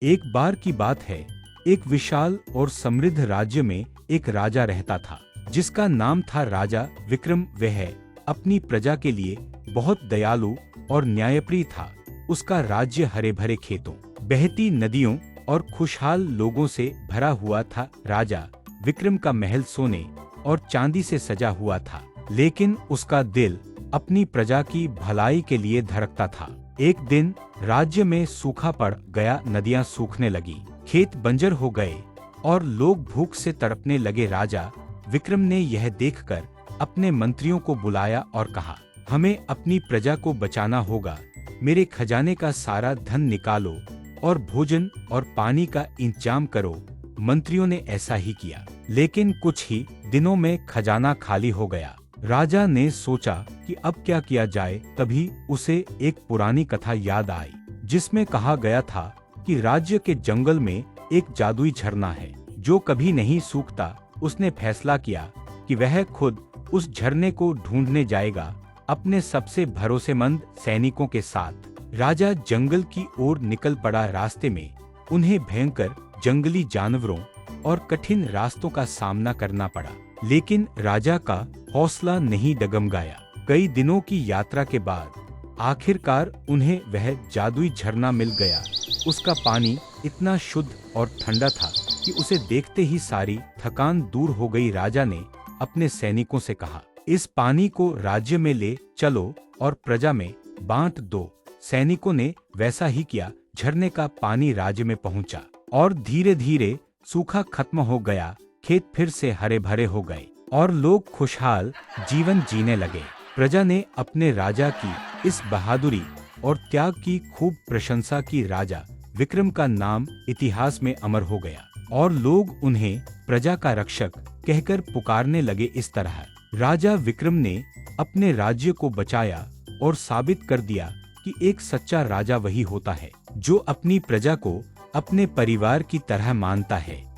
एक बार की बात है, एक विशाल और समृद्ध राज्य में एक राजा रहता था, जिसका नाम था राजा विक्रम। वह अपनी प्रजा के लिए बहुत दयालु और न्यायप्रिय था। उसका राज्य हरे भरे खेतों, बहती नदियों और खुशहाल लोगों से भरा हुआ था। राजा विक्रम का महल सोने और चांदी से सजा हुआ था, लेकिन उसका दिल अपनी प्रजा की भलाई के लिए धड़कता था। एक दिन राज्य में सूखा पड़ गया, नदियां सूखने लगी, खेत बंजर हो गए और लोग भूख से तड़पने लगे। राजा विक्रम ने यह देखकर अपने मंत्रियों को बुलाया और कहा, हमें अपनी प्रजा को बचाना होगा। मेरे खजाने का सारा धन निकालो और भोजन और पानी का इंतजाम करो। मंत्रियों ने ऐसा ही किया, लेकिन कुछ ही दिनों में खजाना खाली हो गया। राजा ने सोचा कि अब क्या किया जाए। तभी उसे एक पुरानी कथा याद आई, जिसमें कहा गया था कि राज्य के जंगल में एक जादुई झरना है जो कभी नहीं सूखता। उसने फैसला किया कि वह खुद उस झरने को ढूंढने जाएगा, अपने सबसे भरोसेमंद सैनिकों के साथ। राजा जंगल की ओर निकल पड़ा। रास्ते में उन्हें भयंकर जंगली जानवरों और कठिन रास्तों का सामना करना पड़ा, लेकिन राजा का हौसला नहीं डगमगाया। कई दिनों की यात्रा के बाद आखिरकार उन्हें वह जादुई झरना मिल गया। उसका पानी इतना शुद्ध और ठंडा था कि उसे देखते ही सारी थकान दूर हो गई। राजा ने अपने सैनिकों से कहा, इस पानी को राज्य में ले चलो और प्रजा में बांट दो। सैनिकों ने वैसा ही किया। झरने का पानी राज्य में पहुंचा और धीरे धीरे सूखा खत्म हो गया। खेत फिर से हरे भरे हो गए और लोग खुशहाल जीवन जीने लगे। प्रजा ने अपने राजा की इस बहादुरी और त्याग की खूब प्रशंसा की। राजा विक्रम का नाम इतिहास में अमर हो गया और लोग उन्हें प्रजा का रक्षक कहकर पुकारने लगे। इस तरह राजा विक्रम ने अपने राज्य को बचाया और साबित कर दिया कि एक सच्चा राजा वही होता है जो अपनी प्रजा को अपने परिवार की तरह मानता है।